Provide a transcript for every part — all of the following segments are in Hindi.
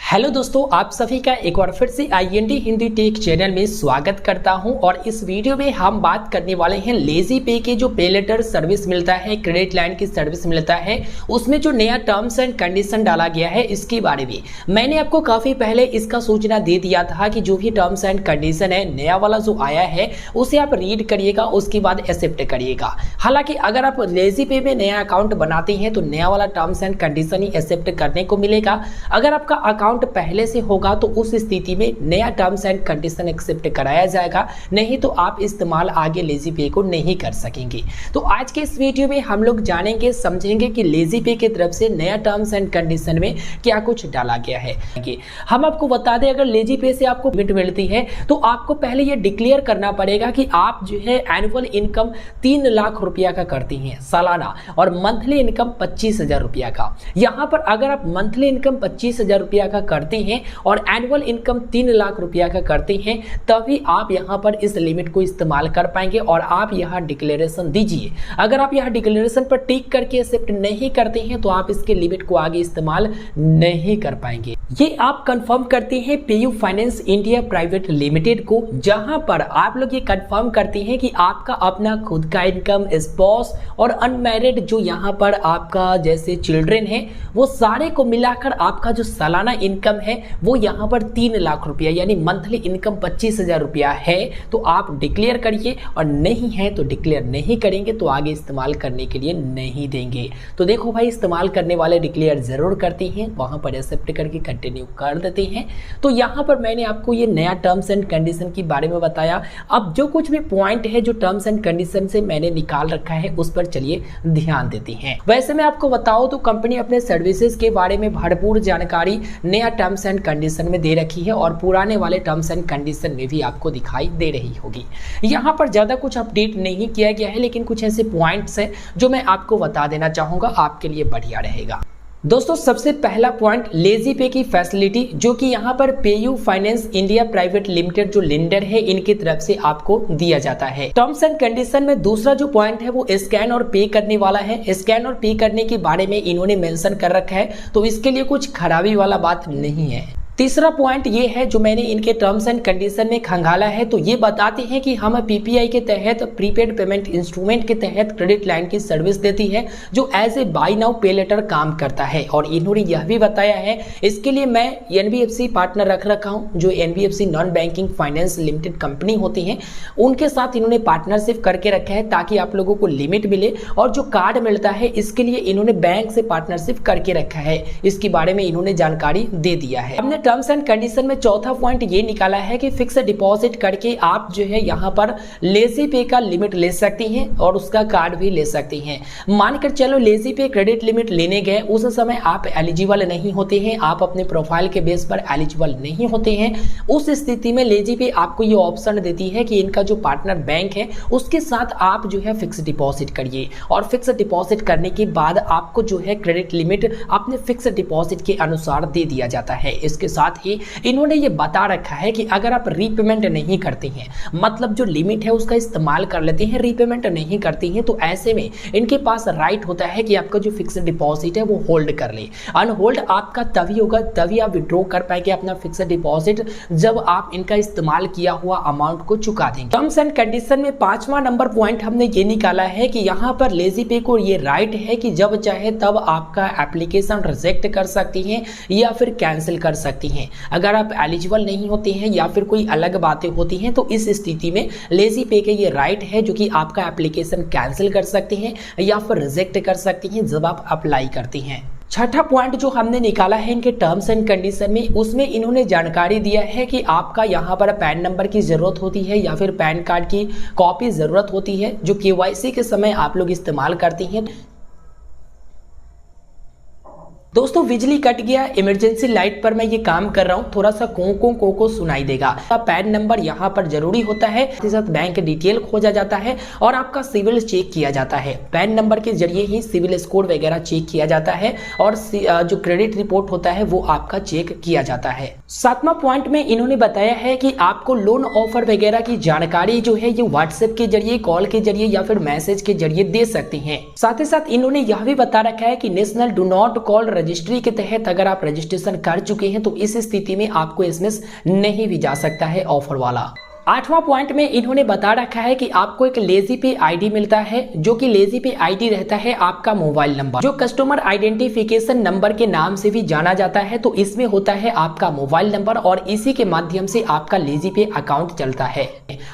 हेलो दोस्तों, आप सभी का एक बार फिर से IND हिंदी टेक चैनल में स्वागत करता हूं। और इस वीडियो में हम बात करने वाले हैं लेजी पे के जो पे लेटर सर्विस मिलता है, क्रेडिट लाइन की सर्विस मिलता है, उसमें जो नया टर्म्स एंड कंडीशन डाला गया है इसके बारे में। मैंने आपको काफी पहले इसका सूचना दे दिया था कि जो भी टर्म्स एंड कंडीशन है नया वाला जो आया है उसे आप रीड करिएगा, उसके बाद एक्सेप्ट करिएगा। हालांकि अगर आप लेजी पे में नया अकाउंट बनाते हैं तो नया वाला टर्म्स एंड कंडीशन ही एक्सेप्ट करने को मिलेगा। अगर आपका अकाउंट पहले से होगा तो उस स्थिति में नया टर्म्स एंड कंडीशन एक्सेप्ट कराया जाएगा, नहीं तो आप इस्तेमाल आगे लेजी पे को नहीं कर सकेंगे। तो आज के इस वीडियो में हम लोग जानेंगे समझेंगे कि लेजी पे की तरफ से नया टर्म्स एंड कंडीशन में क्या कुछ डाला गया है। हम आपको बता दें, अगर लेजी पे से आपको लिमिट मिलती है तो आपको पहले ये डिक्लेयर करना पड़ेगा कि आप जो है एनुअल इनकम 3 लाख रुपया का करती हैं सालाना, और मंथली इनकम 25,000 रुपया का। यहां पर अगर आप मंथली इनकम 25,000 रुपया का करते हैं और एनुअल इनकम 3 लाख रुपया का करते हैं, तभी आप यहां पर इस लिमिट को इस्तेमाल कर पाएंगे। और आप यहां डिक्लेरेशन दीजिए। अगर आप यहां डिक्लेरेशन पर टिक करके एक्सेप्ट नहीं करते हैं तो आप इसके लिमिट को आगे इस्तेमाल नहीं कर पाएंगे। ये आप कंफर्म करते हैं PU finance India private limited को, जहां पर आप लोग ये कंफर्म करते हैं कि आपका अपना खुद का इनकम, स्पाउस और अनमैरिड जो यहाँ पर आपका जैसे चिल्ड्रन है, वो सारे को मिलाकर आपका जो सालाना इनकम है वो यहाँ पर 3 लाख रुपया यानी मंथली इनकम 25,000 रुपया है। तो आप डिक्लेयर करिए, और नहीं है तो डिक्लेयर नहीं करेंगे तो आगे इस्तेमाल करने के लिए नहीं देंगे। तो देखो भाई, इस्तेमाल करने वाले डिक्लेयर जरूर करते हैं, वहां पर एक्सेप्ट करके कंटिन्यू कर देते हैं। तो यहाँ पर मैंने आपको ये नया टर्म्स एंड कंडीशन के बारे में बताया। अब जो कुछ भी पॉइंट है जो टर्म्स एंड कंडीशन से मैंने निकाल रखा है उस पर चलिए ध्यान देते हैं। वैसे मैं आपको बताऊं तो कंपनी अपने सर्विसेज के बारे में भरपूर जानकारी नया टर्म्स एंड कंडीशन में दे रखी है, और पुराने वाले टर्म्स एंड कंडीशन में भी आपको दिखाई दे रही होगी। यहाँ पर ज्यादा कुछ अपडेट नहीं किया गया है, लेकिन कुछ ऐसे पॉइंट्स हैं जो मैं आपको बता देना चाहूंगा, आपके लिए बढ़िया रहेगा। दोस्तों, सबसे पहला पॉइंट लेजी पे की फैसिलिटी, जो कि यहाँ पर PU finance India private limited जो लेंडर है इनकी तरफ से आपको दिया जाता है। टर्म्स एंड कंडीशन में दूसरा जो पॉइंट है वो स्कैन और पे करने वाला है। स्कैन और पे करने के बारे में इन्होंने मेंशन कर रखा है, तो इसके लिए कुछ खराबी वाला बात नहीं है। तीसरा पॉइंट ये है जो मैंने इनके टर्म्स एंड कंडीशन में खंगाला है, तो ये बताते हैं कि हम PPI के तहत प्रीपेड पेमेंट इंस्ट्रूमेंट के तहत क्रेडिट लाइन की सर्विस देती है, जो एज ए बाय नाउ पे लेटर काम करता है। और इन्होंने यह भी बताया है, इसके लिए मैं NBFC पार्टनर रख रखा हूं, जो NBFC non banking finance limited company होती है, उनके साथ इन्होंने पार्टनरशिप करके रखा है ताकि आप लोगों को लिमिट मिले। और जो कार्ड मिलता है इसके लिए इन्होंने बैंक से पार्टनरशिप करके रखा है, इसके बारे में इन्होंने जानकारी दे दिया है। हमने टर्म्स एंड कंडीशन में चौथा पॉइंट ये निकाला है कि फिक्स डिपॉजिट करके आप जो है यहाँ पर लेजी पे का लिमिट ले सकती हैं और उसका कार्ड भी ले सकती हैं। मानकर चलो लेजी पे क्रेडिट लिमिट लेने गए, उस समय आप एलिजिबल नहीं होते हैं, आप अपने प्रोफाइल के बेस पर एलिजिबल नहीं होते हैं। उस स्थिति में लेजी पे आपको ये ऑप्शन देती है कि इनका जो पार्टनर बैंक है उसके साथ आप जो है फिक्स डिपॉजिट करिए, और फिक्स डिपॉजिट करने के बाद आपको जो है क्रेडिट लिमिट अपने फिक्स डिपॉजिट के अनुसार दे दिया जाता है। इसके साथ ही इन्होंने ये बता रखा है कि अगर आप रीपेमेंट नहीं करते हैं, मतलब जो लिमिट है उसका इस्तेमाल कर लेते हैं, रीपेमेंट नहीं करते हैं, तो ऐसे में इनके पास राइट होता है कि आपका जो फिक्स डिपॉजिट है वो होल्ड कर ले। अनहोल्ड आपका तभी होगा, तभी आप विड्रॉ कर पाएंगे अपना फिक्स डिपॉजिट, जब आप इनका इस्तेमाल किया हुआ अमाउंट को चुका देंगे। टर्म्स एंड कंडीशन में 5वां नंबर पॉइंट हमने ये निकाला है कि यहाँ पर लेजी पे को ये राइट है कि जब चाहे तब आपका एप्लीकेशन रिजेक्ट कर सकती हैं या फिर कैंसिल कर सकती हैं। अगर आप एलिजिबल नहीं होते हैं या फिर कोई अलग बातें होती हैं, तो इस स्थिति में लेजी पे के ये राइट है जो कि आपका एप्लीकेशन कैंसिल कर सकते हैं या फिर रिजेक्ट कर सकती हैं जब आप अप्लाई करते हैं। छठा पॉइंट जो हमने निकाला है इनके टर्म्स एंड कंडीशन में, उसमें इन्होंने जानकारी दिया है कि आपका यहाँ पर पैन नंबर की जरूरत होती है या फिर पैन कार्ड की कॉपी जरूरत होती है, जो KYC के समय आप लोग इस्तेमाल करते हैं। दोस्तों, बिजली कट गया, इमरजेंसी लाइट पर मैं ये काम कर रहा हूँ, थोड़ा सा को सुनाई देगा। पैन नंबर यहाँ पर जरूरी होता है, साथ बैंक डिटेल खोजा जाता है और आपका सिविल चेक किया जाता है। पैन नंबर के जरिए ही सिविल स्कोर वगैरह चेक किया जाता है और जो क्रेडिट रिपोर्ट होता है वो आपका चेक किया जाता है। 7वां पॉइंट में इन्होंने बताया है कि आपको लोन ऑफर वगैरह की जानकारी जो है ये व्हाट्सएप के जरिए, कॉल के जरिए या फिर मैसेज के जरिए दे सकते हैं। साथ ही साथ इन्होंने यह भी बता रखा है कि national do not call registry के तहत अगर आप रजिस्ट्रेशन कर चुके हैं तो इस स्थिति में आपको एसएमएस नहीं भी जा सकता है ऑफर वाला। 8वां पॉइंट में इन्होंने बता रखा है कि आपको एक लेजी पे आईडी मिलता है, जो कि लेजी पे आईडी रहता है आपका मोबाइल नंबर, जो कस्टमर आइडेंटिफिकेशन नंबर के नाम से भी जाना जाता है। तो इसमें होता है आपका मोबाइल नंबर और इसी के माध्यम से आपका लेजी पे अकाउंट चलता है।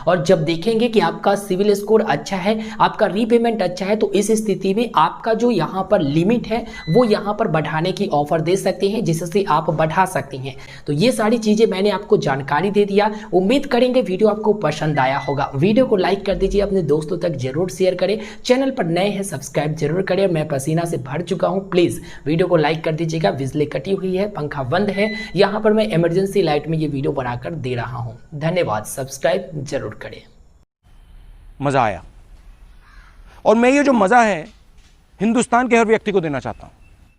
और जब देखेंगे कि आपका सिविल स्कोर अच्छा है, आपका रीपेमेंट अच्छा है, तो इस स्थिति में आपका जो यहाँ पर लिमिट है वो यहाँ पर बढ़ाने की ऑफर दे सकते हैं, जिससे आप बढ़ा सकते हैं। तो ये सारी चीजें मैंने आपको जानकारी दे दिया। उम्मीद करेंगे वीडियो आपको पसंद आया होगा। वीडियो को लाइक कर दीजिए, अपने दोस्तों तक जरूर शेयर करें। चैनल पर नए हैं सब्सक्राइब जरूर करें। मैं पसीना से भर चुका हूं, प्लीज वीडियो को लाइक कर दीजिएगा। बिजली कटी हुई है, पंखा बंद है, यहां पर मैं इमरजेंसी लाइट में ये वीडियो बनाकर दे रहा हूं। धन्यवाद, सब्सक्राइब जरूर करें। मजा आया और मैं ये जो मजा है हिंदुस्तान के हर व्यक्ति को देना चाहता हूं।